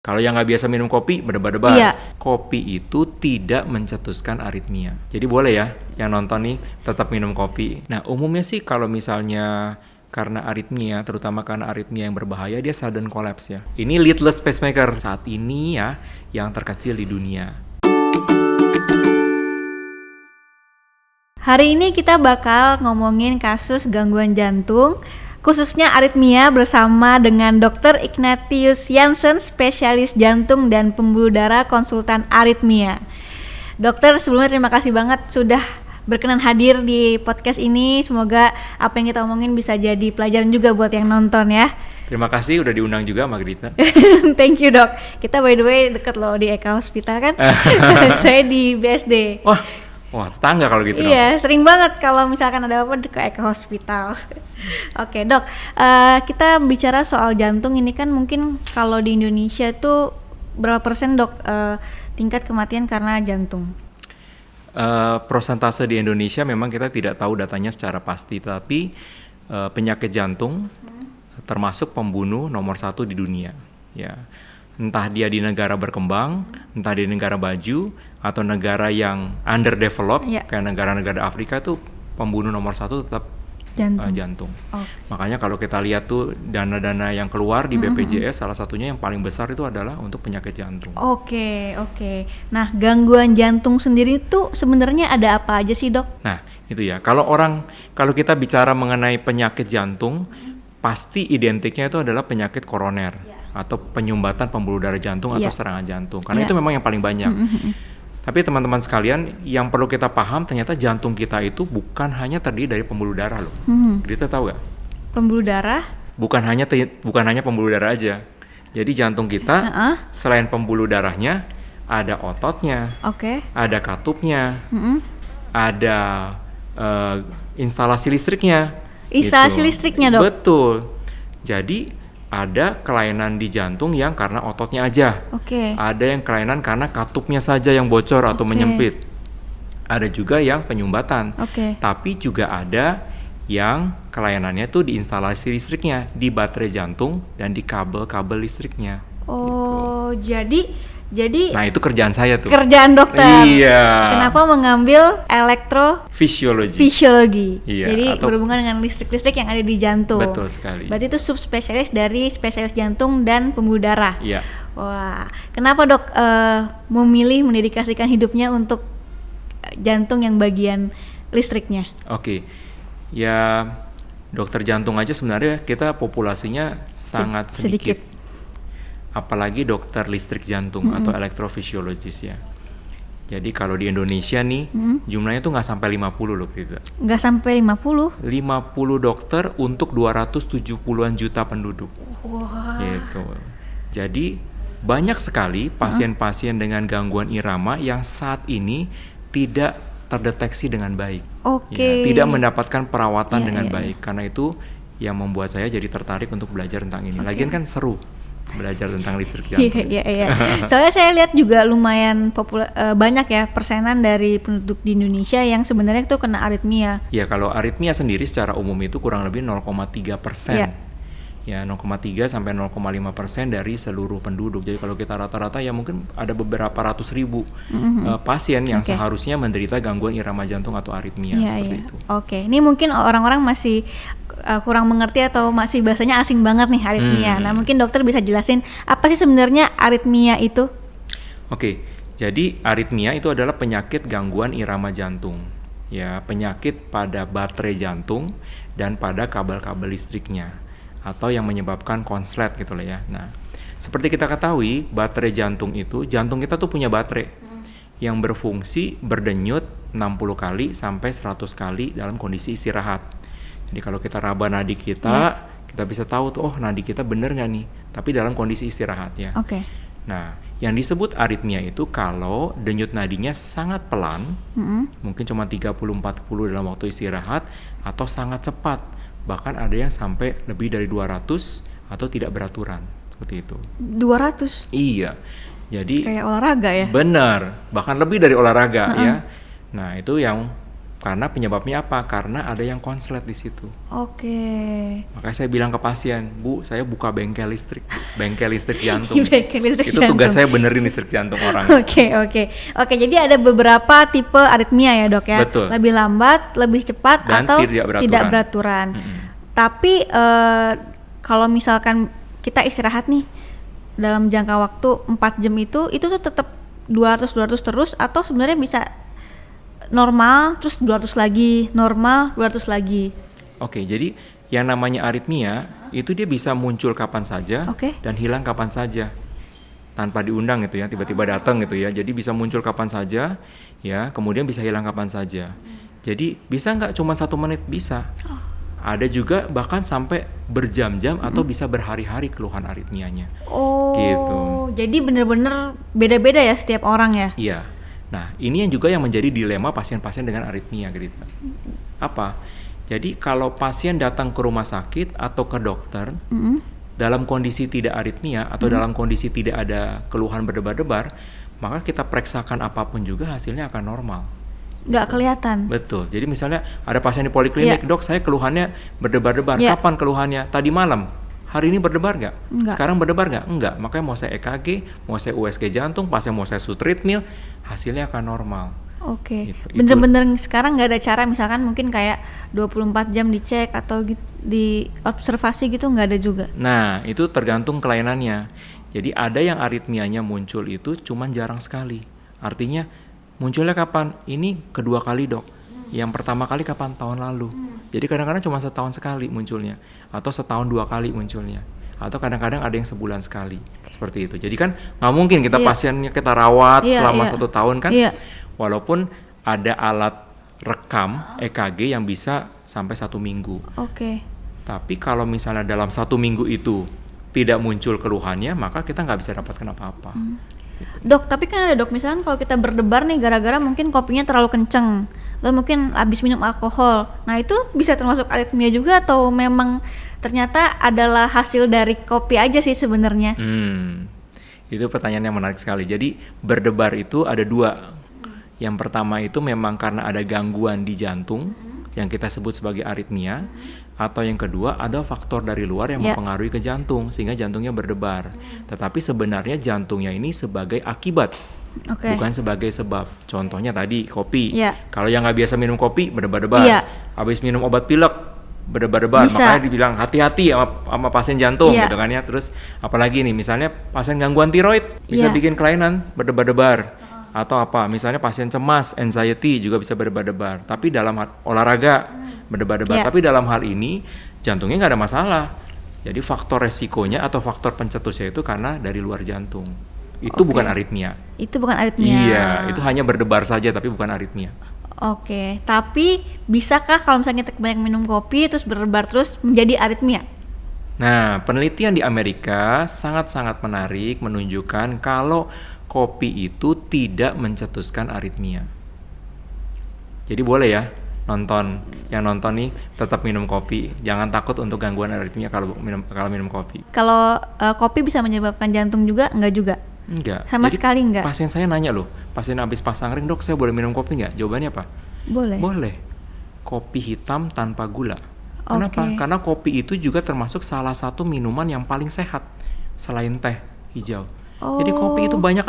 Kalau yang nggak biasa minum kopi, berdebar-debar. Iya. Kopi itu tidak mencetuskan aritmia. Jadi boleh ya, yang nonton nih tetap minum kopi. Nah, umumnya sih kalau misalnya karena aritmia, terutama karena aritmia yang berbahaya, dia sudden collapse ya. Ini leadless pacemaker saat ini ya, yang terkecil di dunia. Hari ini kita bakal ngomongin kasus gangguan jantung, khususnya aritmia bersama dengan Dr. Ignatius Jansen, spesialis jantung dan pembuluh darah konsultan aritmia. Dokter, sebelumnya terima kasih banget sudah berkenan hadir di podcast ini. Semoga apa yang kita omongin bisa jadi pelajaran juga buat yang nonton ya. Terima kasih udah diundang juga Mbak Grita. Thank you dok. Kita by the way deket loh di Eka Hospital kan. Saya di BSD. Wah, tetangga kalau gitu dong. Iya, sering banget kalau misalkan ada apa ke Eka Hospital. Oke dok, kita bicara soal jantung ini kan mungkin kalau di Indonesia tuh berapa persen dok tingkat kematian karena jantung? Persentase di Indonesia memang kita tidak tahu datanya secara pasti, tapi penyakit jantung termasuk pembunuh nomor 1 di dunia. Ya, entah dia di negara berkembang, entah di negara maju, atau negara yang underdeveloped, kayak negara-negara Afrika itu pembunuh nomor 1 tetap jantung. Makanya kalau kita lihat tuh dana-dana yang keluar di BPJS, salah satunya yang paling besar itu adalah untuk penyakit jantung. Oke. Nah, gangguan jantung sendiri tuh sebenarnya ada apa aja sih dok? Nah, itu ya. Kalau kita bicara mengenai penyakit jantung, pasti identiknya itu adalah penyakit koroner atau penyumbatan pembuluh darah jantung atau serangan jantung. Karena itu memang yang paling banyak. Tapi teman-teman sekalian, yang perlu kita paham ternyata jantung kita itu bukan hanya terdiri dari pembuluh darah loh. Kita tahu gak? Pembuluh darah? Bukan hanya pembuluh darah aja. Jadi jantung kita selain pembuluh darahnya, ada ototnya, ada katupnya, ada instalasi listriknya. Instalasi listriknya dok? Betul. Jadi ada kelainan di jantung yang karena ototnya aja. Ada yang kelainan karena katupnya saja yang bocor atau menyempit. Ada juga yang penyumbatan. Tapi juga ada yang kelainannya tuh di instalasi listriknya, di baterai jantung dan di kabel-kabel listriknya. Jadi nah itu kerjaan saya tuh. Kerjaan dokter. Iya. Kenapa mengambil elektrofisiologi? Iya, jadi berhubungan dengan listrik-listrik yang ada di jantung. Betul sekali. Berarti itu subspesialis dari spesialis jantung dan pembuluh darah. Iya. Wah, kenapa dok memilih mendedikasikan hidupnya untuk jantung yang bagian listriknya? Ya dokter jantung aja sebenarnya kita populasinya sangat sedikit. Apalagi dokter listrik jantung atau elektrofisiologis ya. Jadi kalau di Indonesia nih jumlahnya tuh nggak sampai 50 loh kita. Nggak sampai 50? 50 dokter untuk 270-an juta penduduk. Gitu. Jadi banyak sekali pasien-pasien dengan gangguan irama yang saat ini tidak terdeteksi dengan baik. Ya, tidak mendapatkan perawatan dengan baik. Karena itu yang membuat saya jadi tertarik untuk belajar tentang ini. Lagian kan seru belajar tentang listrik jantung. Iya. Soalnya saya lihat juga lumayan banyak ya persenan dari penduduk di Indonesia yang sebenarnya itu kena aritmia. Ya kalau aritmia sendiri secara umum itu kurang lebih 0,3%. Ya 0,3 sampai 0,5% dari seluruh penduduk. Jadi kalau kita rata-rata ya mungkin ada beberapa ratus ribu pasien yang seharusnya menderita gangguan irama jantung atau aritmia seperti itu. Ini mungkin orang-orang masih kurang mengerti atau masih bahasanya asing banget nih aritmia. Nah mungkin dokter bisa jelasin apa sih sebenarnya aritmia itu? Jadi aritmia itu adalah penyakit gangguan irama jantung. Ya, penyakit pada baterai jantung dan pada kabel-kabel listriknya atau yang menyebabkan konslet gitu lah ya. Nah, seperti kita ketahui, baterai jantung kita tuh punya baterai yang berfungsi berdenyut 60 kali sampai 100 kali dalam kondisi istirahat. Jadi kalau kita raba nadi kita, kita bisa tahu tuh, nadi kita bener nggak nih? Tapi dalam kondisi istirahat ya. Nah, yang disebut aritmia itu kalau denyut nadinya sangat pelan, mungkin cuma 30-40 dalam waktu istirahat, atau sangat cepat, bahkan ada yang sampai lebih dari 200 atau tidak beraturan, seperti itu. 200? Iya. Jadi kayak olahraga ya? Benar, bahkan lebih dari olahraga ya. Nah, itu yang Karena penyebabnya apa? Karena ada yang konslet di situ. Oke. Makanya saya bilang ke pasien, Bu, saya buka bengkel listrik jantung. Bengkel listrik Itu jantung. tugas saya benerin listrik jantung orang. Oke, jadi ada beberapa tipe aritmia ya, Dok ya. Betul. Lebih lambat, lebih cepat, Dan atau tidak beraturan. beraturan. Tapi kalau misalkan kita istirahat nih dalam jangka waktu 4 jam itu tuh tetap 200 terus, atau sebenarnya bisa normal terus 200 lagi, normal 200 lagi. Oke, jadi yang namanya aritmia itu dia bisa muncul kapan saja dan hilang kapan saja tanpa diundang gitu ya, tiba-tiba datang gitu ya. Jadi bisa muncul kapan saja ya, kemudian bisa hilang kapan saja. Jadi bisa nggak cuma 1 menit? Bisa. Ada juga bahkan sampai berjam-jam atau bisa berhari-hari keluhan aritmianya. Gitu. Jadi bener-bener beda-beda ya setiap orang ya? Iya. Nah, ini yang juga yang menjadi dilema pasien-pasien dengan aritmia, Grita. Apa? Jadi kalau pasien datang ke rumah sakit atau ke dokter dalam kondisi tidak aritmia atau dalam kondisi tidak ada keluhan berdebar-debar, maka kita periksakan apapun juga hasilnya akan normal. Nggak kelihatan. Betul. Jadi misalnya ada pasien di poliklinik, Dok, saya keluhannya berdebar-debar. Kapan keluhannya? Tadi malam. Hari ini berdebar nggak? Sekarang berdebar nggak? Enggak. Makanya mau saya EKG, mau saya USG jantung, pasien mau saya sutritmil, hasilnya akan normal. Oke. Bener-bener sekarang nggak ada cara misalkan mungkin kayak 24 jam dicek atau di observasi gitu, nggak ada juga? Nah, itu tergantung kelainannya. Jadi ada yang aritmianya muncul itu cuman jarang sekali. Artinya munculnya kapan? Ini kedua kali, Dok. Yang pertama kali kapan? Tahun lalu. Jadi kadang-kadang cuma setahun sekali munculnya, atau setahun 2 kali munculnya, atau kadang-kadang ada yang sebulan sekali, seperti itu. Jadi kan nggak mungkin kita pasiennya kita rawat selama 1 tahun kan, walaupun ada alat rekam EKG yang bisa sampai 1 minggu. Tapi kalau misalnya dalam 1 minggu itu tidak muncul keluhannya, maka kita nggak bisa dapatkan apa-apa. Dok, tapi kan ada, Dok, misalkan kalau kita berdebar nih gara-gara mungkin kopinya terlalu kenceng, atau mungkin habis minum alkohol. Nah, itu bisa termasuk aritmia juga, atau memang ternyata adalah hasil dari kopi aja sih sebenarnya? Itu pertanyaan yang menarik sekali. Jadi berdebar itu ada 2. Yang pertama itu memang karena ada gangguan di jantung yang kita sebut sebagai aritmia, atau yang kedua ada faktor dari luar yang mempengaruhi ke jantung sehingga jantungnya berdebar. Tetapi sebenarnya jantungnya ini sebagai akibat, bukan sebagai sebab. Contohnya tadi kopi. Kalau yang nggak biasa minum kopi berdebar-debar, habis minum obat pilek berdebar-debar, makanya dibilang hati-hati sama pasien jantung gitu kan ya. Terus apalagi nih, misalnya pasien gangguan tiroid bisa bikin kelainan berdebar-debar. Atau apa, misalnya pasien cemas, anxiety juga bisa berdebar-debar. Tapi dalam olahraga berdebar-debar. Tapi dalam hal ini jantungnya nggak ada masalah. Jadi faktor resikonya atau faktor pencetusnya itu karena dari luar jantung. Itu bukan aritmia. Itu bukan aritmia. Iya, itu hanya berdebar saja tapi bukan aritmia. Tapi bisakah kalau misalnya kita banyak minum kopi terus berdebar terus menjadi aritmia? Nah, penelitian di Amerika sangat-sangat menarik menunjukkan kalau kopi itu tidak mencetuskan aritmia. Jadi boleh ya yang nonton nih tetap minum kopi. Jangan takut untuk gangguan aritmia kalau minum kopi. Kalau kopi bisa menyebabkan jantung juga? Enggak juga? Enggak. Sama sekali enggak? Pasien saya nanya loh, pasien habis pasang ring, Dok, saya boleh minum kopi nggak? Jawabannya apa? Boleh. Boleh. Kopi hitam tanpa gula. Kenapa? Karena kopi itu juga termasuk salah satu minuman yang paling sehat selain teh hijau. Jadi kopi itu banyak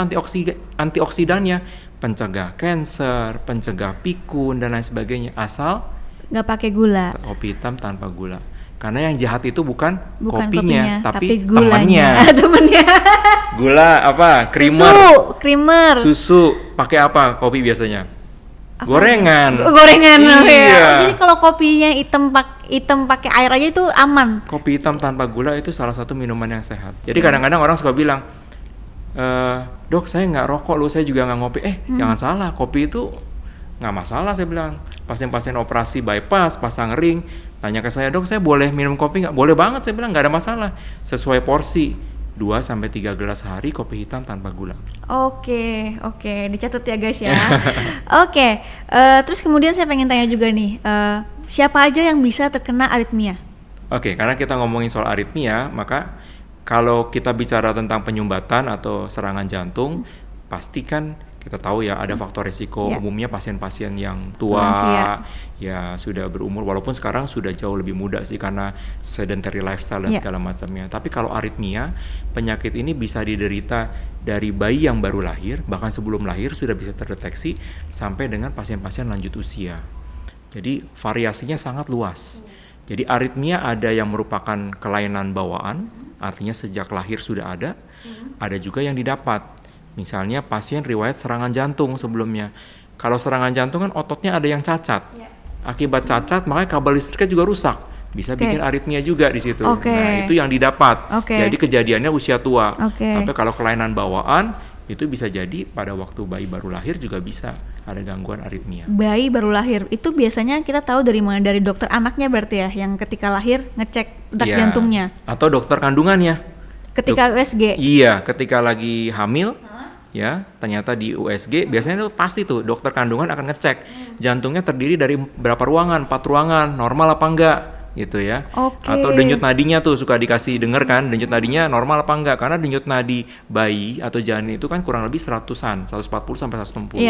antioksidannya, pencegah kanker, pencegah pikun dan lain sebagainya, asal nggak pakai gula. Kopi hitam tanpa gula. Karena yang jahat itu bukan kopinya, tapi temannya. Gula apa? Susu. Pakai apa kopi biasanya? Gorengan. Iya. Jadi kalau kopinya hitam pakai air aja itu aman. Kopi hitam tanpa gula itu salah satu minuman yang sehat. Jadi kadang-kadang orang suka bilang, Dok, saya nggak rokok loh, saya juga nggak ngopi. Jangan salah, kopi itu nggak masalah, saya bilang. Pasien-pasien operasi bypass, pasang ring, tanya ke saya, Dok, saya boleh minum kopi nggak? Boleh banget, saya bilang, nggak ada masalah. Sesuai porsi, 2-3 gelas sehari kopi hitam tanpa gula. Oke, dicatat ya guys ya. Terus kemudian saya pengen tanya juga nih, siapa aja yang bisa terkena aritmia? Karena kita ngomongin soal aritmia, maka kalau kita bicara tentang penyumbatan atau serangan jantung, pastikan Kita tahu ya ada faktor risiko, Ya. umumnya pasien-pasien yang tua, Lansia. ya sudah berumur, walaupun sekarang sudah jauh lebih muda sih karena sedentary lifestyle dan Ya. segala macamnya. Tapi kalau aritmia, penyakit ini bisa diderita dari bayi yang baru lahir, bahkan sebelum lahir sudah bisa terdeteksi sampai dengan pasien-pasien lanjut usia. Jadi variasinya sangat luas. Jadi aritmia ada yang merupakan kelainan bawaan, artinya sejak lahir sudah ada juga yang didapat. Misalnya pasien riwayat serangan jantung sebelumnya. Kalau serangan jantung kan ototnya ada yang cacat. Akibat cacat makanya kabel listriknya juga rusak. Bisa bikin aritmia juga di situ. Nah, itu yang didapat. Jadi kejadiannya usia tua. Tapi kalau kelainan bawaan itu bisa jadi pada waktu bayi baru lahir juga bisa ada gangguan aritmia. Bayi baru lahir itu biasanya kita tahu dari mana? Dari dokter anaknya berarti ya, yang ketika lahir ngecek detak jantungnya. Atau dokter kandungannya. Ketika USG. Iya, ketika lagi hamil, ya ternyata di USG biasanya itu pasti tuh dokter kandungan akan ngecek jantungnya terdiri dari berapa ruangan, 4 ruangan, normal apa enggak gitu ya. Atau denyut nadinya tuh suka dikasih denger kan, denyut nadinya normal apa enggak, karena denyut nadi bayi atau janin itu kan kurang lebih 100-an, 140 sampai 160.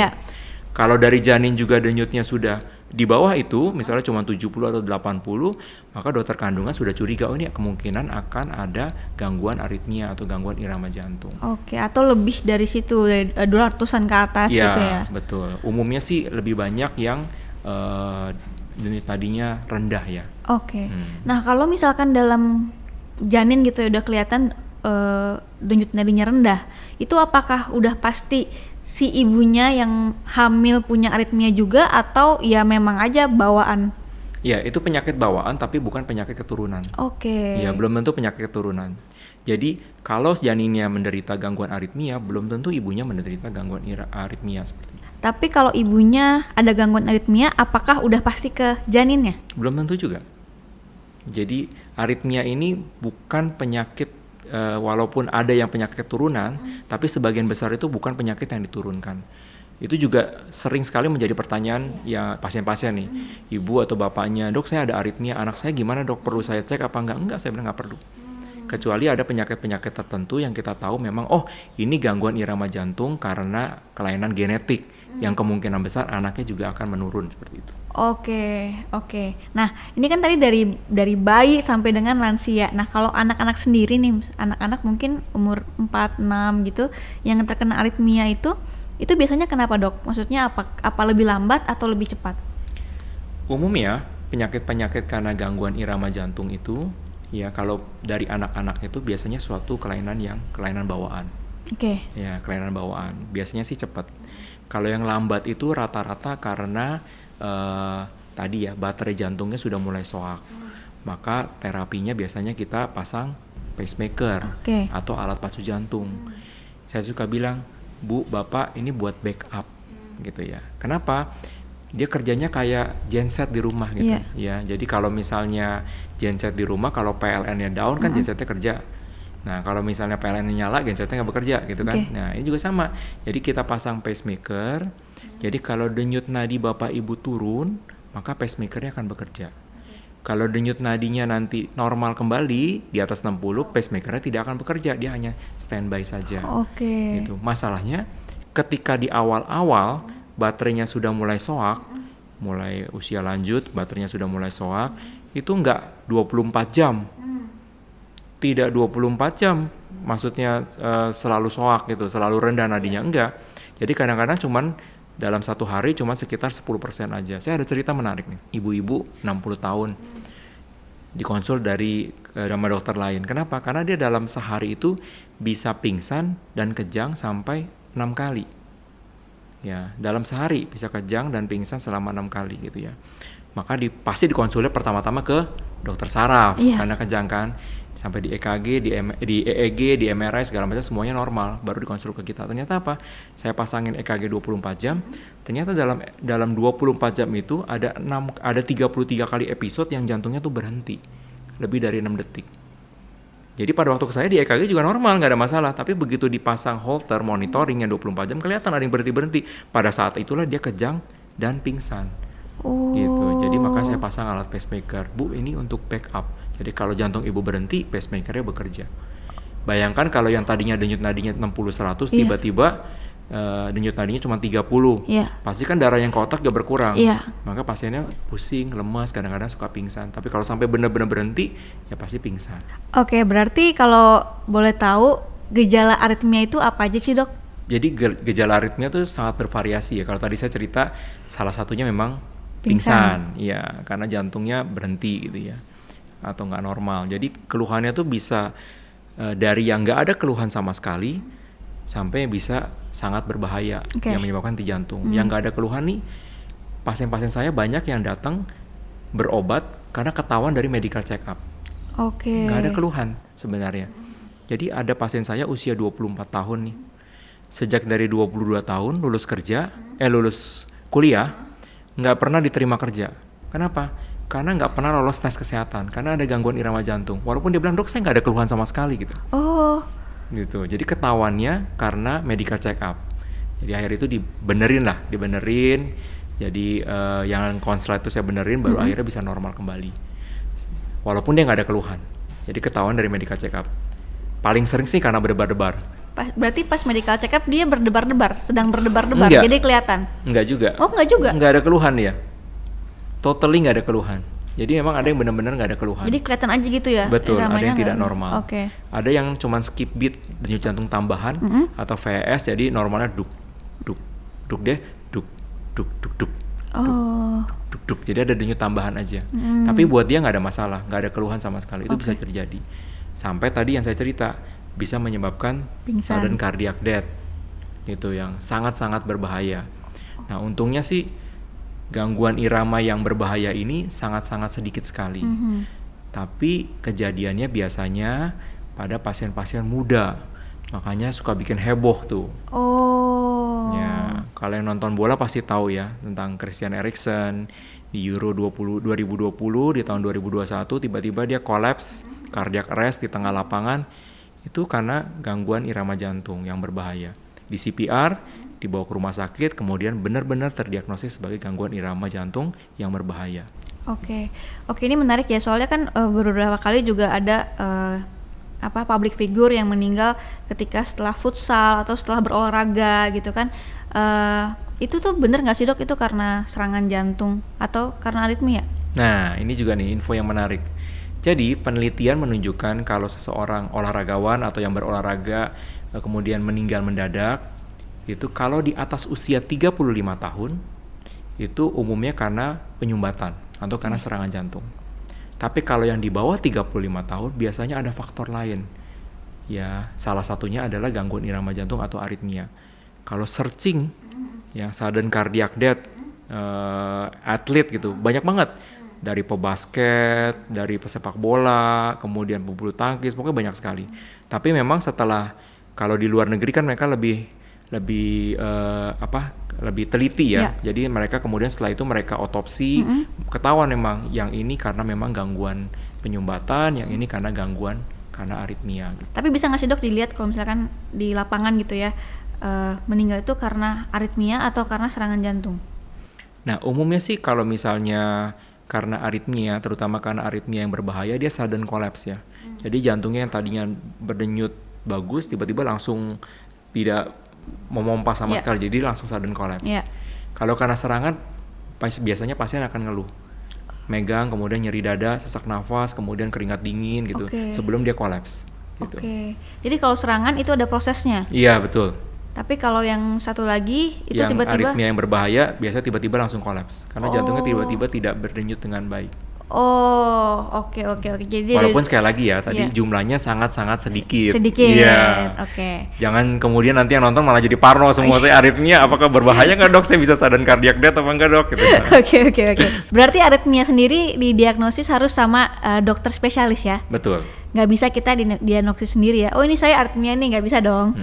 Kalau dari janin juga denyutnya sudah di bawah itu, misalnya cuma 70 atau 80, maka dokter kandungan sudah curiga, oh ini kemungkinan akan ada gangguan aritmia atau gangguan irama jantung. Atau lebih dari situ, 200-an ke atas gitu ya. Iya, betul. Umumnya sih lebih banyak yang denyut nadinya rendah ya. Nah, kalau misalkan dalam janin gitu ya udah kelihatan denyut nadinya rendah, itu apakah udah pasti si ibunya yang hamil punya aritmia juga atau ya memang aja bawaan? Ya, itu penyakit bawaan tapi bukan penyakit keturunan. Ya, belum tentu penyakit keturunan. Jadi, kalau janinnya menderita gangguan aritmia, belum tentu ibunya menderita gangguan aritmia seperti itu. Tapi kalau ibunya ada gangguan aritmia, apakah udah pasti ke janinnya? Belum tentu juga. Jadi, aritmia ini bukan penyakit, walaupun ada yang penyakit keturunan, tapi sebagian besar itu bukan penyakit yang diturunkan. Itu juga sering sekali menjadi pertanyaan ya pasien-pasien nih, ibu atau bapaknya, dok saya ada aritmia, anak saya gimana dok, perlu saya cek apa enggak? Enggak, saya bilang enggak perlu. Kecuali ada penyakit-penyakit tertentu yang kita tahu memang, oh ini gangguan irama jantung karena kelainan genetik, yang kemungkinan besar anaknya juga akan menurun seperti itu. Nah, ini kan tadi dari bayi sampai dengan lansia. Nah, kalau anak-anak sendiri nih, anak-anak mungkin umur 4, 6 gitu, yang terkena aritmia itu biasanya kenapa dok? Maksudnya apa lebih lambat atau lebih cepat? Umumnya penyakit-penyakit karena gangguan irama jantung itu, ya kalau dari anak-anak itu biasanya suatu kelainan bawaan. Ya, kelainan bawaan. Biasanya sih cepat. Kalau yang lambat itu rata-rata karena tadi ya baterai jantungnya sudah mulai soak, maka terapinya biasanya kita pasang pacemaker atau alat pacu jantung. Saya suka bilang, Bu, Bapak ini buat backup gitu ya. Kenapa? Dia kerjanya kayak genset di rumah gitu ya. Jadi kalau misalnya genset di rumah, kalau PLN-nya down kan gensetnya kerja. Nah, kalau misalnya PLN-nya nyala, gensetnya nggak bekerja gitu kan. Nah, ini juga sama. Jadi kita pasang pacemaker. Jadi kalau denyut nadi Bapak Ibu turun, maka pacemakernya akan bekerja. Kalau denyut nadinya nanti normal kembali di atas 60, pacemakernya tidak akan bekerja, dia hanya standby saja. Gitu. Masalahnya ketika di awal-awal baterainya sudah mulai soak, mulai usia lanjut, baterainya sudah mulai soak, itu nggak 24 jam. Tidak 24 jam, maksudnya selalu soak gitu, selalu rendah nadinya, enggak. Jadi kadang-kadang cuman dalam satu hari cuma sekitar 10% aja. Saya ada cerita menarik nih, ibu-ibu 60 tahun dikonsul dari sama dokter lain. Kenapa? Karena dia dalam sehari itu bisa pingsan dan kejang sampai 6 kali. Ya, dalam sehari bisa kejang dan pingsan selama 6 kali gitu ya. Maka pasti dikonsulnya pertama-tama ke dokter saraf karena kejang kan. Sampai di EKG, di EEG, di MRI segala macam semuanya normal, baru dikonsul ke kita. Ternyata apa? Saya pasangin EKG 24 jam, ternyata dalam 24 jam itu ada 33 kali episode yang jantungnya tuh berhenti. Lebih dari 6 detik. Jadi pada waktu saya di EKG juga normal, nggak ada masalah, tapi begitu dipasang Holter monitoring yang 24 jam kelihatan ada yang berhenti. Pada saat itulah dia kejang dan pingsan. Gitu. Jadi maka saya pasang alat pacemaker. Bu, ini untuk backup. Jadi kalau jantung ibu berhenti, pacemakernya bekerja. Bayangkan kalau yang tadinya denyut nadinya 60-100, tiba-tiba denyut nadinya cuma 30. Iya. Pasti kan darah yang ke otak gak berkurang. Iya. Maka pasiennya pusing, lemas, kadang-kadang suka pingsan. Tapi kalau sampai benar-benar berhenti, ya pasti pingsan. Oke, berarti kalau boleh tahu gejala aritmia itu apa aja sih, Dok? Jadi gejala aritmia itu sangat bervariasi ya. Kalau tadi saya cerita, salah satunya memang pingsan. Iya, karena jantungnya berhenti gitu ya, atau nggak normal. Jadi keluhannya tuh bisa dari yang nggak ada keluhan sama sekali sampai bisa sangat berbahaya yang menyebabkan henti jantung. Yang nggak ada keluhan nih, pasien-pasien saya banyak yang datang berobat karena ketahuan dari medical check up. Nggak ada keluhan sebenarnya. Jadi ada pasien saya usia 24 tahun nih. Sejak dari 22 tahun lulus kuliah, nggak pernah diterima kerja. Kenapa? Karena nggak pernah lolos tes kesehatan, karena ada gangguan irama jantung. Walaupun dia bilang, dok saya nggak ada keluhan sama sekali gitu. Gitu. Jadi ketahuannya karena medical check up. Jadi akhirnya itu dibenerin. Jadi yang konslet itu saya benerin, baru akhirnya bisa normal kembali. Walaupun dia nggak ada keluhan. Jadi ketahuan dari medical check up. Paling sering sih karena berdebar-debar. Berarti pas medical check up dia sedang berdebar-debar, jadi kelihatan? Enggak juga. Oh, enggak juga? Enggak ada keluhan dia. Totally nggak ada keluhan. Jadi memang ada yang benar-benar nggak ada keluhan. Jadi kelihatan aja gitu ya? Betul, ada yang tidak normal. Ada yang cuma skip beat, denyut jantung tambahan, atau VS, jadi normalnya duk. Jadi ada denyut tambahan aja. Tapi buat dia nggak ada masalah, nggak ada keluhan sama sekali. Itu bisa terjadi. Sampai tadi yang saya cerita, bisa menyebabkan sudden cardiac death, gitu, yang sangat-sangat berbahaya. Nah, untungnya sih gangguan irama yang berbahaya ini sangat-sangat sedikit sekali. Tapi kejadiannya biasanya pada pasien-pasien muda. Makanya suka bikin heboh tuh. Ya, kalau yang nonton bola pasti tahu ya tentang Christian Eriksen di Euro 2020, di tahun 2021 tiba-tiba dia kolaps, cardiac arrest di tengah lapangan. Itu karena gangguan irama jantung yang berbahaya. Di CPR, dibawa ke rumah sakit, kemudian benar-benar terdiagnosis sebagai gangguan irama jantung yang berbahaya. Oke, ini menarik ya, soalnya kan beberapa kali juga ada public figure yang meninggal ketika setelah futsal atau setelah berolahraga gitu kan. Itu tuh bener nggak sih, Dok, itu karena serangan jantung atau karena aritmia? Nah, ini juga nih info yang menarik. Jadi penelitian menunjukkan kalau seseorang olahragawan atau yang berolahraga kemudian meninggal mendadak, itu kalau di atas usia 35 tahun itu umumnya karena penyumbatan atau karena serangan jantung. Tapi kalau yang di bawah 35 tahun biasanya ada faktor lain. Ya, salah satunya adalah gangguan irama jantung atau aritmia. Kalau searching yang sudden cardiac death atlet gitu, banyak banget. Dari pebasket, dari pesepak bola, kemudian pebulu tangkis, pokoknya banyak sekali. Tapi memang setelah, kalau di luar negeri kan mereka lebih teliti ya. Jadi mereka kemudian setelah itu mereka otopsi, ketahuan memang yang ini karena memang gangguan penyumbatan, yang ini karena gangguan karena aritmia. Gitu. Tapi bisa nggak sih, Dok, dilihat kalau misalkan di lapangan gitu ya, meninggal itu karena aritmia atau karena serangan jantung? Nah, umumnya sih kalau misalnya karena aritmia, terutama karena aritmia yang berbahaya, dia sudden collapse ya. Jadi jantungnya yang tadinya berdenyut bagus, tiba-tiba langsung tidak memompa sama sekali, jadi langsung sudden collapse. Kalau karena serangan, biasanya pasien akan ngeluh, megang, kemudian nyeri dada, sesak nafas, kemudian keringat dingin gitu, sebelum dia collapse. Gitu. Jadi kalau serangan itu ada prosesnya? Iya, betul. Tapi kalau yang satu lagi itu yang tiba-tiba aritmia yang berbahaya biasanya tiba-tiba langsung kolaps karena jantungnya tiba-tiba tidak berdenyut dengan baik. Oke. Jadi walaupun sekali lagi ya tadi jumlahnya sangat-sangat sedikit. Iya. Jangan kemudian nanti yang nonton malah jadi parno semua. Saya aritmia apakah berbahaya nggak, Dok? Saya bisa sudden cardiac death apa enggak, Dok? Gitu. Oke. Berarti aritmia sendiri didiagnosis harus sama dokter spesialis ya? Betul. Nggak bisa kita diagnosis sendiri ya. Oh, ini saya aritmia nih, nggak bisa dong.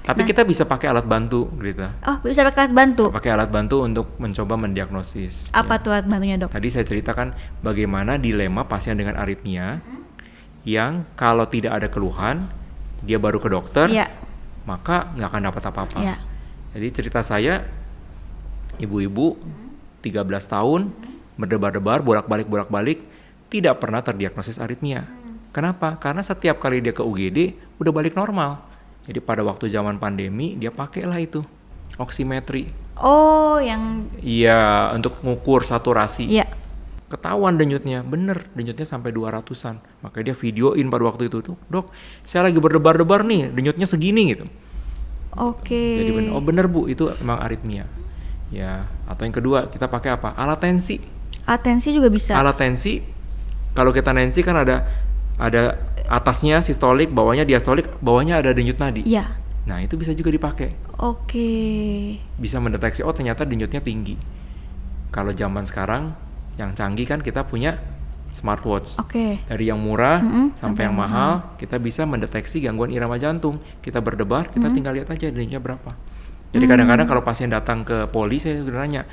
Tapi kita bisa pakai alat bantu, Grita. Oh, bisa pakai alat bantu? Pakai alat bantu untuk mencoba mendiagnosis. Apa tuh alat bantunya, Dok? Tadi saya ceritakan bagaimana dilema pasien dengan aritmia yang kalau tidak ada keluhan, dia baru ke dokter, maka nggak akan dapat apa-apa. Jadi cerita saya, ibu-ibu 13 tahun, berdebar-debar, bolak-balik, tidak pernah terdiagnosis aritmia. Kenapa? Karena setiap kali dia ke UGD udah balik normal. Jadi pada waktu zaman pandemi dia pakailah itu oximetry. Oh, yang Iya, untuk ngukur saturasi. iya. Ketahuan denyutnya, bener denyutnya sampai 200-an. Makanya dia videoin pada waktu itu tuh, dok, saya lagi berdebar-debar nih, denyutnya segini gitu. Oke. Jadi bener, oh bener bu, itu emang aritmia. Ya, atau yang kedua kita pakai apa? Alat tensi. Atensi juga bisa. Alat tensi, kalau kita tensi kan ada atasnya sistolik, bawahnya diastolik, bawahnya ada denyut nadi. Iya. Nah itu bisa juga dipakai. Oke. Bisa mendeteksi, oh ternyata denyutnya tinggi. Kalau zaman sekarang yang canggih kan kita punya smartwatch. Oke. Dari yang murah Mm-mm, sampai yang mahal, kita bisa mendeteksi gangguan irama jantung. Kita berdebar, kita tinggal lihat aja denyutnya berapa. Jadi kadang-kadang kalau pasien datang ke poli, saya udah nanya,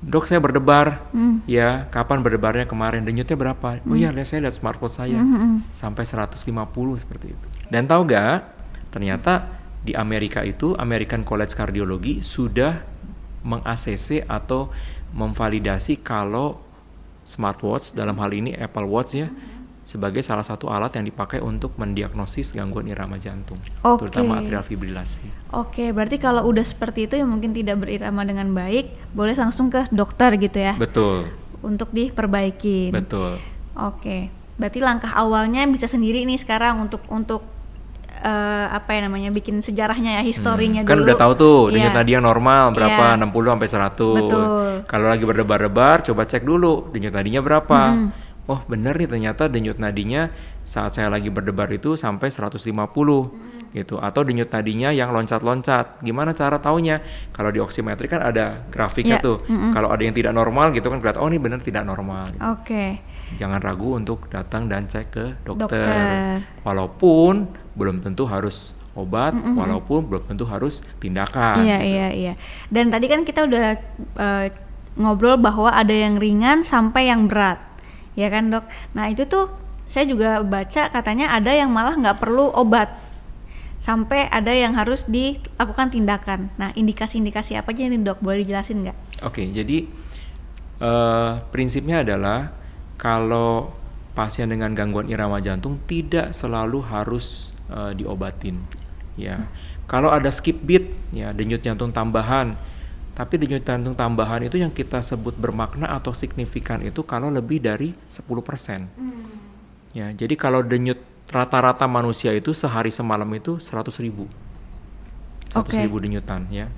dok saya berdebar, ya kapan berdebarnya kemarin, denyutnya berapa? Oh iya, saya lihat smartwatch saya, sampai 150 seperti itu. Dan tahu gak, ternyata di Amerika itu, American College Cardiology sudah meng-ACC atau memvalidasi kalau smartwatch, dalam hal ini Apple Watch ya, sebagai salah satu alat yang dipakai untuk mendiagnosis gangguan irama jantung, Oke. terutama atrial fibrilasi. Oke, berarti kalau udah seperti itu yang mungkin tidak berirama dengan baik, boleh langsung ke dokter gitu ya, Betul, untuk diperbaikin. betul. Oke, berarti langkah awalnya bisa sendiri nih sekarang untuk apa ya namanya, bikin sejarahnya ya, historinya Kan dulu. udah tahu tuh denyut Iya. nadi yang normal berapa, Iya. 60 sampai 100. Betul. Kalau lagi berdebar-debar, coba cek dulu denyut nadinya berapa. Oh bener nih, ternyata denyut nadinya saat saya lagi berdebar itu sampai 150 gitu. Atau denyut nadinya yang loncat-loncat. Gimana cara taunya? Kalau di oximetry kan ada grafiknya Iya. tuh. Kalau ada yang tidak normal gitu kan kelihatan, oh ini bener tidak normal gitu. Oke. Jangan ragu untuk datang dan cek ke dokter. Dokter. Walaupun belum tentu harus obat, walaupun belum tentu harus tindakan. Iya, gitu. iya. Dan tadi kan kita udah ngobrol bahwa ada yang ringan sampai yang berat, ya kan dok? Nah itu tuh saya juga baca katanya ada yang malah nggak perlu obat, sampai ada yang harus dilakukan tindakan. Nah indikasi-indikasi apa aja nih dok? Boleh dijelasin nggak? Oke, jadi prinsipnya adalah kalau pasien dengan gangguan irama jantung tidak selalu harus diobatin. Ya, kalau ada skip beat, ya denyut jantung tambahan. Tapi denyut jantung tambahan itu yang kita sebut bermakna atau signifikan itu kalau lebih dari 10%. Ya, jadi kalau denyut rata-rata manusia itu sehari semalam itu 100.000. 100.000 denyutan ya.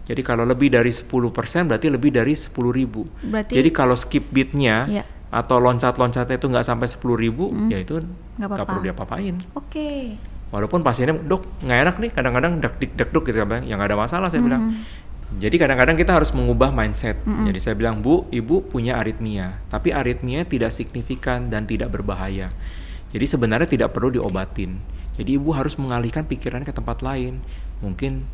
Jadi kalau lebih dari 10% berarti lebih dari 10.000. Berarti Jadi kalau skip beatnya Iya. atau loncat-loncatnya itu nggak sampai 10.000, ya itu Nggak nggak apa-apa. perlu diapa-apain. Oke. Walaupun pasiennya, dok nggak enak nih, kadang-kadang dak-dik-dak-duk gitu, ya nggak ada masalah saya bilang. Jadi kadang-kadang kita harus mengubah mindset. Jadi saya bilang, Bu, Ibu punya aritmia, tapi aritmia tidak signifikan dan tidak berbahaya. Jadi sebenarnya tidak perlu diobatin. Jadi Ibu harus mengalihkan pikiran ke tempat lain. Mungkin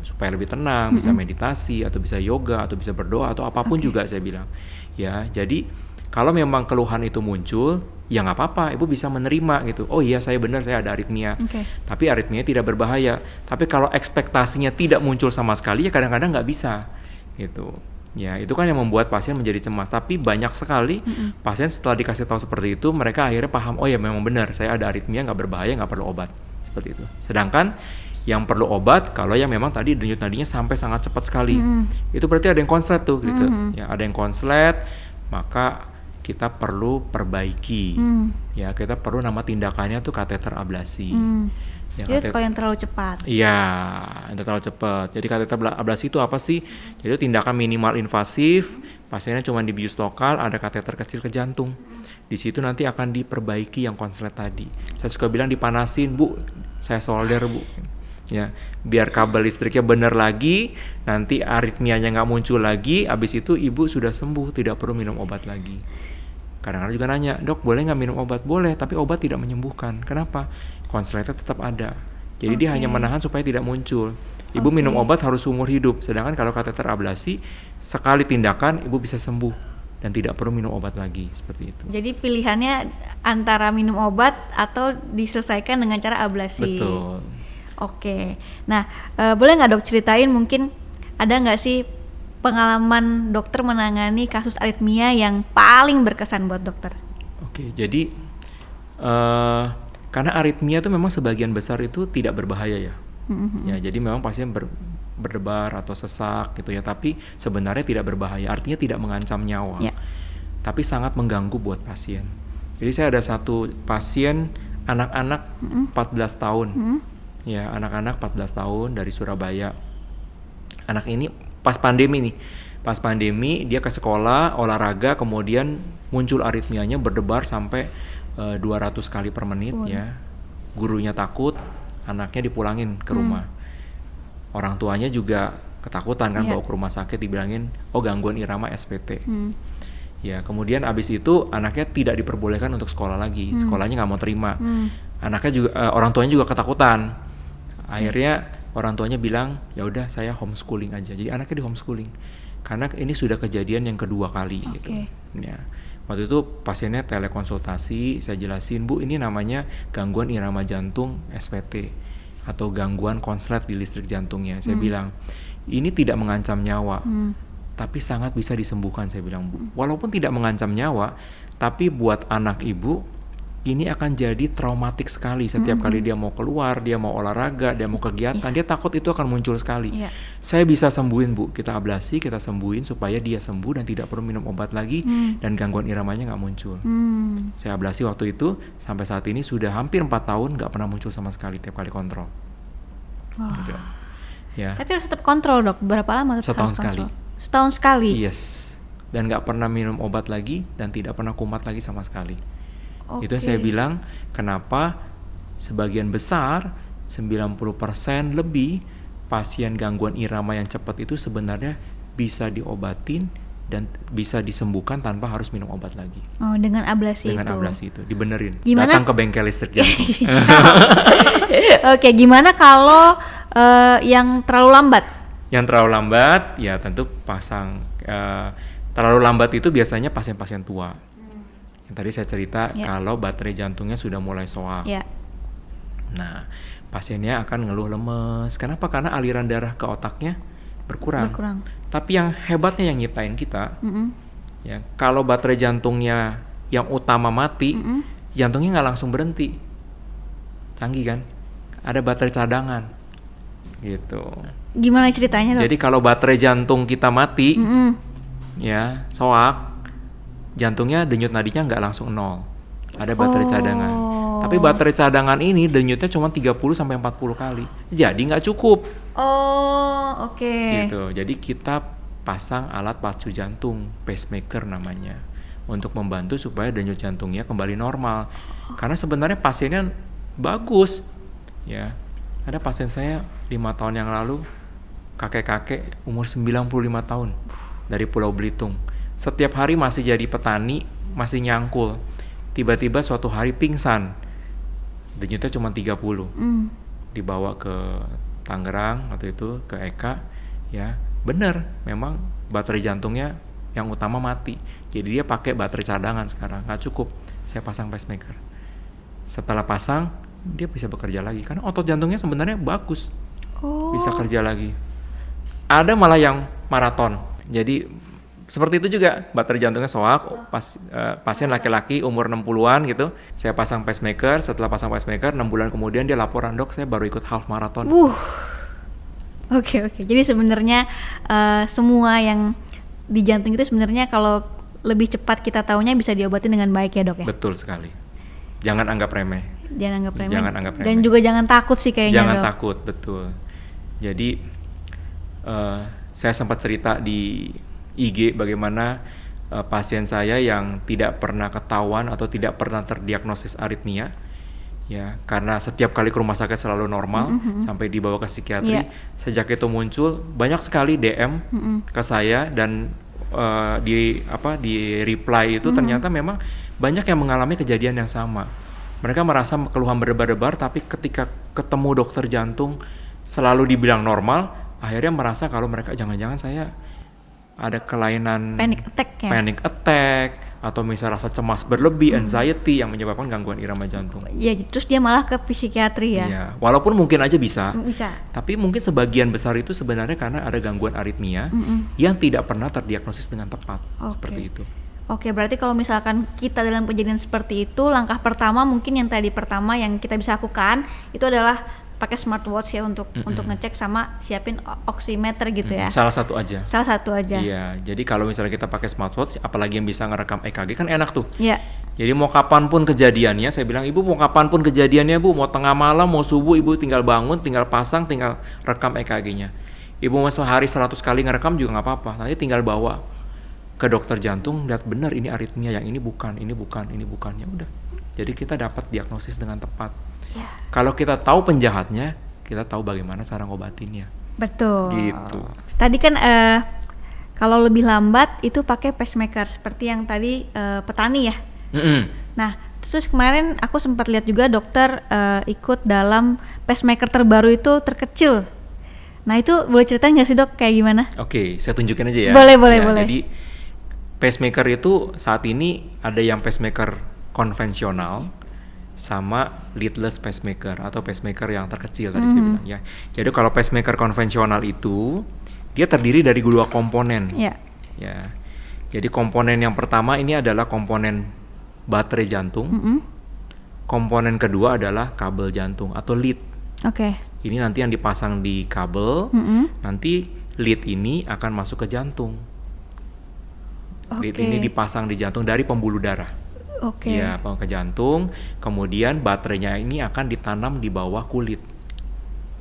supaya lebih tenang, bisa meditasi, atau bisa yoga, atau bisa berdoa, atau apapun juga saya bilang. Ya, jadi kalau memang keluhan itu muncul, ya nggak apa-apa, Ibu bisa menerima gitu. Oh iya, saya benar, saya ada aritmia. Oke. Tapi aritmia tidak berbahaya. Tapi kalau ekspektasinya tidak muncul sama sekali, ya kadang-kadang nggak bisa gitu. Ya, itu kan yang membuat pasien menjadi cemas. Tapi banyak sekali pasien setelah dikasih tahu seperti itu, mereka akhirnya paham, oh ya memang benar, saya ada aritmia, nggak berbahaya, nggak perlu obat. Seperti itu. Sedangkan yang perlu obat kalau yang memang tadi denyut nadinya sampai sangat cepat sekali. Itu berarti ada yang konslet tuh gitu. Ya, ada yang konslet, maka kita perlu perbaiki. Ya, kita perlu nama tindakannya tuh kateter ablasi. Ya, Itu kalau yang terlalu cepat. Iya, yang terlalu cepat. Jadi kateter ablasi itu apa sih? Jadi itu tindakan minimal invasif, pasiennya cuma dibius lokal, ada kateter kecil ke jantung. Di situ nanti akan diperbaiki yang konslet tadi. Saya suka bilang dipanasin, Bu, saya solder, Bu. Ya, biar kabel listriknya benar lagi, nanti aritmianya nggak muncul lagi, abis itu ibu sudah sembuh, tidak perlu minum obat lagi. Kadang-kadang juga nanya, dok boleh nggak minum obat? Boleh, tapi obat tidak menyembuhkan. Kenapa? Konsletnya tetap ada. Jadi dia hanya menahan supaya tidak muncul. Ibu minum obat harus seumur hidup, sedangkan kalau kateter ablasi, sekali tindakan ibu bisa sembuh dan tidak perlu minum obat lagi, seperti itu. Jadi pilihannya antara minum obat atau diselesaikan dengan cara ablasi. Betul. Oke, nah boleh nggak dok ceritain mungkin ada nggak sih pengalaman dokter menangani kasus aritmia yang paling berkesan buat dokter? Oke, jadi karena aritmia itu memang sebagian besar itu tidak berbahaya ya. Ya, jadi memang pasien berdebar atau sesak gitu ya, tapi sebenarnya tidak berbahaya, artinya tidak mengancam nyawa. Ya. Tapi sangat mengganggu buat pasien. Jadi saya ada satu pasien anak-anak 14 tahun. Ya, anak-anak 14 tahun dari Surabaya. Anak ini pas pandemi nih. Pas pandemi dia ke sekolah olahraga, kemudian muncul aritmianya berdebar sampai 200 kali per menit ya. Gurunya takut, anaknya dipulangin ke rumah. Orang tuanya juga ketakutan kan, bawa ke rumah sakit, dibilangin gangguan irama SPT. Ya, kemudian abis itu anaknya tidak diperbolehkan untuk sekolah lagi. Sekolahnya nggak mau terima. Anaknya juga orang tuanya juga ketakutan. Akhirnya orang tuanya bilang, ya udah saya homeschooling aja. Jadi anaknya di homeschooling. Karena ini sudah kejadian yang kedua kali gitu. Ya. Waktu itu pasiennya telekonsultasi, saya jelasin, Bu, ini namanya gangguan irama jantung SPT atau gangguan konslet di listrik jantungnya. Saya bilang, ini tidak mengancam nyawa, tapi sangat bisa disembuhkan, saya bilang, Bu. Walaupun tidak mengancam nyawa, tapi buat anak ibu, ini akan jadi traumatik sekali. Setiap kali dia mau keluar, dia mau olahraga, dia mau kegiatan, dia takut itu akan muncul sekali. Saya bisa sembuhin, Bu. Kita ablasi, kita sembuhin supaya dia sembuh dan tidak perlu minum obat lagi dan gangguan iramanya nggak muncul. Saya ablasi waktu itu, sampai saat ini sudah hampir 4 tahun nggak pernah muncul sama sekali tiap kali kontrol. Gitu. Ya. Tapi harus tetap kontrol, Dok. Berapa lama tetap Setahun harus kontrol? sekali. Setahun sekali? Yes. Dan nggak pernah minum obat lagi dan tidak pernah kumat lagi sama sekali. Itu yang saya bilang, kenapa sebagian besar 90% lebih pasien gangguan irama yang cepat itu sebenarnya bisa diobatin dan bisa disembuhkan tanpa harus minum obat lagi. Dengan ablasi Dengan itu. ablasi itu dibenerin. Gimana? Datang ke bengkel listrik jantung. Oke, gimana kalau yang terlalu lambat? Yang terlalu lambat ya tentu terlalu lambat itu biasanya pasien-pasien tua. Yang tadi saya cerita kalau baterai jantungnya sudah mulai soak. Nah, pasiennya akan ngeluh lemes. Kenapa? Karena aliran darah ke otaknya berkurang. Tapi yang hebatnya yang nyiptain kita, ya kalau baterai jantungnya yang utama mati, jantungnya nggak langsung berhenti. Canggih kan? Ada baterai cadangan, gitu. Gimana ceritanya, Dok? Jadi kalau baterai jantung kita mati, ya soak. Jantungnya denyut nadinya nggak langsung nol, ada baterai cadangan. Tapi baterai cadangan ini denyutnya cuma 30-40 kali, jadi nggak cukup. Gitu. Jadi kita pasang alat pacu jantung, pacemaker namanya, untuk membantu supaya denyut jantungnya kembali normal. Karena sebenarnya pasiennya bagus, ya. Ada pasien saya 5 tahun yang lalu, kakek-kakek umur 95 tahun dari Pulau Belitung. Setiap hari masih jadi petani, masih nyangkul. Tiba-tiba suatu hari pingsan. Denyutnya cuma 30. Dibawa ke Tangerang waktu itu, ke Eka, ya. Bener, memang baterai jantungnya yang utama mati. Jadi dia pakai baterai cadangan sekarang, nggak cukup. Saya pasang pacemaker. Setelah pasang, dia bisa bekerja lagi karena otot jantungnya sebenarnya bagus. Bisa kerja lagi. Ada malah yang maraton. Jadi seperti itu juga, baterai jantungnya soak, pasien laki-laki umur 60-an gitu. Saya pasang pacemaker, setelah pasang pacemaker 6 bulan kemudian dia laporan, Dok, saya baru ikut half marathon. Oke. Jadi sebenarnya semua yang di jantung itu sebenarnya kalau lebih cepat kita taunya bisa diobatin dengan baik ya, Dok ya? Betul sekali. Jangan anggap remeh. Jangan anggap remeh. Dan juga jangan takut sih kayaknya, Jangan Dok. takut, betul. Jadi saya sempat cerita di IG bagaimana pasien saya yang tidak pernah ketahuan atau tidak pernah terdiagnosis aritmia, ya, karena setiap kali ke rumah sakit selalu normal sampai dibawa ke psikiatri. Sejak itu muncul banyak sekali DM ke saya dan di reply itu ternyata memang banyak yang mengalami kejadian yang sama. Mereka merasa keluhan berdebar-debar, tapi ketika ketemu dokter jantung selalu dibilang normal, akhirnya merasa kalau mereka jangan-jangan saya ada kelainan panic attack atau misalnya rasa cemas berlebih, anxiety yang menyebabkan gangguan irama jantung. Ya, terus dia malah ke psikiatri ya. Iya, walaupun mungkin aja bisa. Bisa. Tapi mungkin sebagian besar itu sebenarnya karena ada gangguan aritmia yang tidak pernah terdiagnosis dengan tepat. Seperti itu. Oke, berarti kalau misalkan kita dalam kejadian seperti itu, langkah pertama mungkin yang tadi pertama yang kita bisa lakukan itu adalah pakai smartwatch ya untuk ngecek sama siapin oximeter gitu ya. Salah satu aja. Salah satu aja. Iya, jadi kalau misalnya kita pakai smartwatch, apalagi yang bisa ngerekam EKG kan enak tuh. Iya. Jadi mau kapanpun kejadiannya, saya bilang ibu mau kapanpun kejadiannya bu, mau tengah malam, mau subuh, ibu tinggal bangun, tinggal pasang, tinggal rekam EKG-nya. Ibu mau sehari 100 kali ngerekam juga nggak apa-apa, nanti tinggal bawa ke dokter jantung, lihat benar ini aritmia, yang ini bukan, ya udah. Jadi kita dapat diagnosis dengan tepat. Ya. Kalau kita tahu penjahatnya, kita tahu bagaimana cara ngobatinnya. Betul. Gitu. Tadi kan kalau lebih lambat itu pakai pacemaker seperti yang tadi petani ya. Nah, terus kemarin aku sempat lihat juga dokter ikut dalam pacemaker terbaru itu terkecil. Nah, itu boleh ceritain nggak sih dok kayak gimana? Oke, saya tunjukin aja ya. Boleh. Jadi pacemaker itu saat ini ada yang pacemaker konvensional sama leadless pacemaker atau pacemaker yang terkecil tadi saya bilang ya. Jadi kalau pacemaker konvensional itu dia terdiri dari 2 komponen. Ya. Ya. Jadi komponen yang pertama ini adalah komponen baterai jantung. Komponen kedua adalah kabel jantung atau lead. Oke. Ini nanti yang dipasang di kabel, nanti lead ini akan masuk ke jantung. Lead ini dipasang di jantung dari pembuluh darah. Oke. Ya, ke jantung, kemudian baterainya ini akan ditanam di bawah kulit.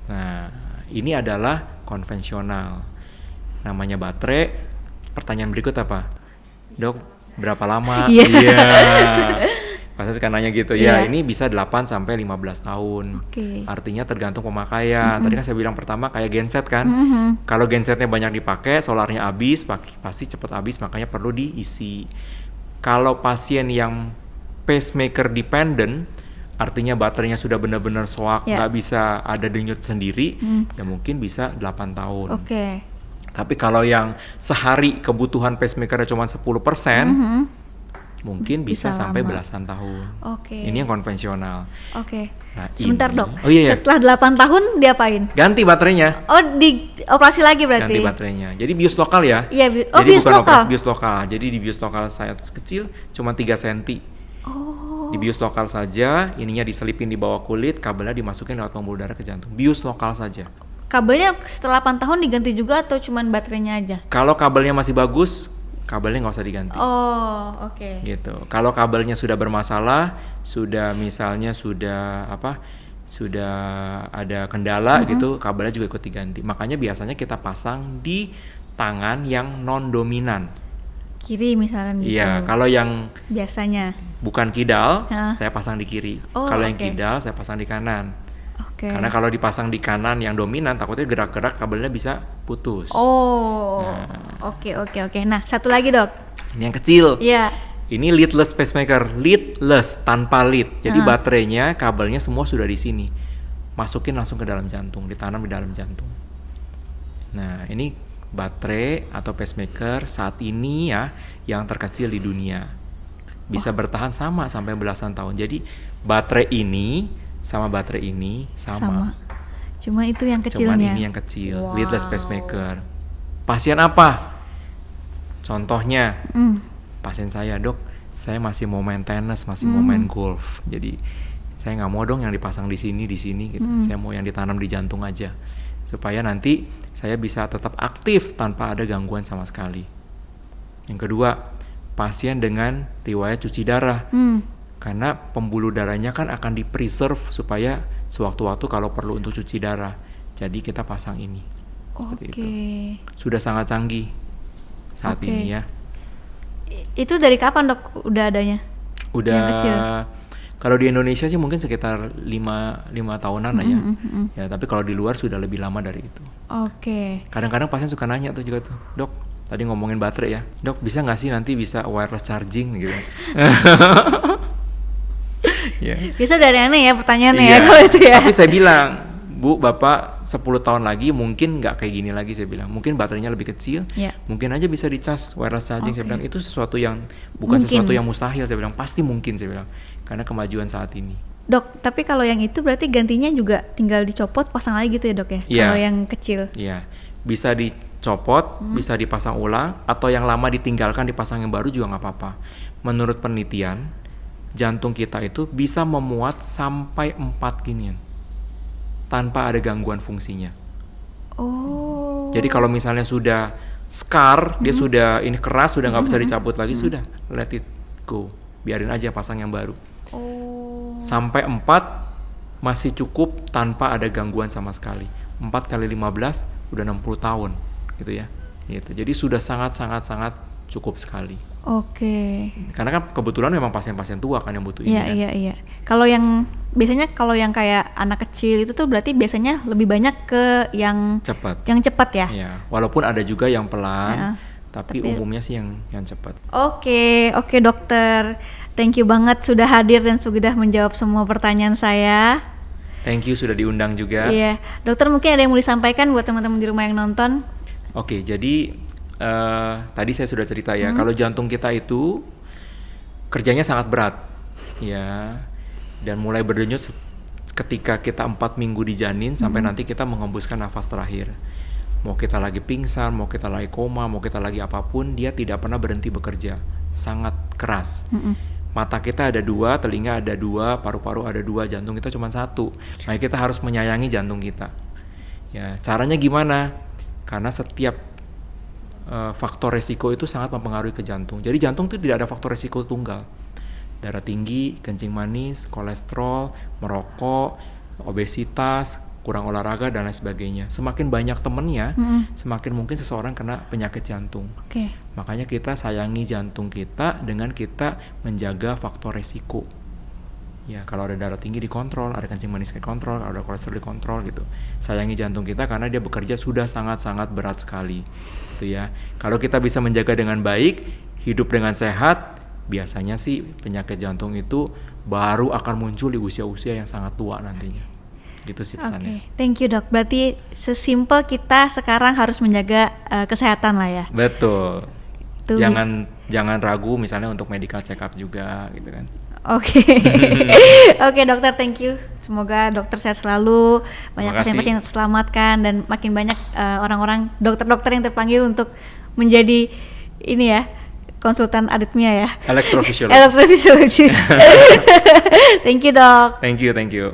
Nah, ini adalah konvensional. Namanya baterai. Pertanyaan berikut apa? Dok, berapa lama? Iya. Pasti sekarang nanya gitu. Ya, ini bisa 8 sampai 15 tahun. Artinya tergantung pemakaian. Tadi kan saya bilang pertama kayak genset kan. Kalau gensetnya banyak dipakai, solarnya habis, pasti cepat habis, makanya perlu diisi. Kalau pasien yang pacemaker dependent, artinya baterainya sudah benar-benar soak, nggak bisa ada denyut sendiri, ya mungkin bisa 8 tahun. Tapi kalau yang sehari kebutuhan pacemakernya cuma 10%, mungkin bisa sampai belasan tahun. Ini yang konvensional. Nah, sebentar ini, dok, setelah 8 tahun diapain? Ganti baterainya. Oh, dioperasi lagi berarti? Ganti baterainya. Jadi bius lokal ya. Iya, jadi bius bukan lokal. operasi bius lokal. Jadi di bius lokal saya kecil cuma 3 cm. Di bius lokal saja, ininya diselipin di bawah kulit, kabelnya dimasukin lewat pembuluh darah ke jantung. Bius lokal saja. Kabelnya setelah 8 tahun diganti juga atau cuma baterainya aja? Kalau kabelnya masih bagus, kabelnya nggak usah diganti. Gitu. Kalau kabelnya sudah bermasalah, misalnya sudah ada kendala gitu, kabelnya juga ikut diganti. Makanya biasanya kita pasang di tangan yang non dominan. Kiri misalnya gitu. Iya, kalau yang biasanya bukan kidal, saya pasang di kiri. Kalau yang kidal, saya pasang di kanan. Karena kalau dipasang di kanan yang dominan, takutnya gerak-gerak kabelnya bisa putus. Oke. Nah, satu lagi dok. Ini yang kecil. Iya. Ini leadless pacemaker, leadless tanpa lead. Jadi baterainya, kabelnya semua sudah di sini. Masukin langsung ke dalam jantung, ditanam di dalam jantung. Nah, ini baterai atau pacemaker saat ini ya yang terkecil di dunia. Bisa bertahan sampai belasan tahun. Jadi baterai ini sama baterai ini sama. Cuma itu yang kecilnya. Cuman ini yang kecil, leadless pacemaker. Pasien apa? Contohnya, pasien saya, dok, saya masih mau main tenis, masih mau main golf. Jadi saya nggak mau dong yang dipasang di sini gitu. Saya mau yang ditanam di jantung aja, supaya nanti saya bisa tetap aktif tanpa ada gangguan sama sekali. Yang kedua, pasien dengan riwayat cuci darah. Karena pembuluh darahnya kan akan di-preserve supaya sewaktu-waktu kalau perlu untuk cuci darah. Jadi kita pasang ini. Itu. Sudah sangat canggih saat ini ya. Itu dari kapan dok udah adanya? Udah. Yang kecil. Kalau di Indonesia sih mungkin sekitar 5 tahunan lah ya. Ya, tapi kalau di luar sudah lebih lama dari itu. Kadang-kadang pasien suka nanya tuh juga tuh, dok, tadi ngomongin baterai ya, dok bisa nggak sih nanti bisa wireless charging gitu. Bisa dari aneh ya pertanyaannya ya kalau itu ya. Tapi saya bilang, Bu, Bapak 10 tahun lagi mungkin nggak kayak gini lagi, saya bilang. Mungkin baterainya lebih kecil, mungkin aja bisa dicas wireless charging. Saya bilang itu sesuatu yang bukan sesuatu yang mustahil, saya bilang pasti mungkin, saya bilang, karena kemajuan saat ini. Dok, tapi kalau yang itu berarti gantinya juga tinggal dicopot, pasang lagi gitu ya dok ya? Kalau yang kecil? Iya, bisa dicopot, bisa dipasang ulang, atau yang lama ditinggalkan dipasang yang baru juga nggak apa-apa. Menurut penelitian, jantung kita itu bisa memuat sampai 4 ginian. tanpa ada gangguan fungsinya. Oh. Jadi kalau misalnya sudah scar, dia sudah ini keras, sudah nggak bisa dicabut lagi, sudah let it go, biarin aja pasang yang baru. Oh. Sampai 4 masih cukup tanpa ada gangguan sama sekali. 4 kali 15 udah 60 tahun gitu ya. Gitu. Jadi sudah sangat cukup sekali. Oke. Karena kan kebetulan memang pasien-pasien tua kan yang butuh ini. Iya. Kalau yang kayak anak kecil itu tuh berarti biasanya lebih banyak ke yang Cepat. Yang cepat ya? Iya. Walaupun ada juga yang pelan, tapi umumnya sih yang cepat. Oke, dokter. Thank you banget sudah hadir dan sudah menjawab semua pertanyaan saya. Thank you sudah diundang juga. Iya, dokter mungkin ada yang mau disampaikan buat teman-teman di rumah yang nonton? Oke, jadi tadi saya sudah cerita ya, kalau jantung kita itu kerjanya sangat berat, ya, dan mulai berdenyut ketika kita 4 minggu di janin sampai nanti kita mengembuskan nafas terakhir. Mau kita lagi pingsan, mau kita lagi koma, mau kita lagi apapun, dia tidak pernah berhenti bekerja, sangat keras. Mata kita ada 2, telinga ada 2, paru-paru ada 2, jantung kita cuma 1. Makanya kita harus menyayangi jantung kita. Ya, caranya gimana? Karena setiap faktor resiko itu sangat mempengaruhi ke jantung. Jadi jantung itu tidak ada faktor resiko tunggal. Darah tinggi, kencing manis, kolesterol, merokok, obesitas, kurang olahraga dan lain sebagainya. Semakin banyak temennya, semakin mungkin seseorang kena penyakit jantung. Makanya kita sayangi jantung kita dengan kita menjaga faktor resiko. Ya, kalau ada darah tinggi dikontrol, ada kencing manis dikontrol, kalau ada kolesterol dikontrol gitu. Sayangi jantung kita karena dia bekerja sudah sangat berat sekali. Gitu ya. Kalau kita bisa menjaga dengan baik, hidup dengan sehat, biasanya sih penyakit jantung itu baru akan muncul di usia-usia yang sangat tua nantinya. Gitu sih pesannya. Thank you dok. Berarti sesimpel kita sekarang harus menjaga kesehatan lah ya. Betul. Jangan ragu misalnya untuk medical check up juga gitu kan. Oke dokter, thank you. Semoga dokter sehat selalu, banyak pasien-pasien yang terselamatkan dan makin banyak orang-orang dokter-dokter yang terpanggil untuk menjadi ini ya, konsultan aritmia ya. Electrophysiologist. Thank you dok. Thank you.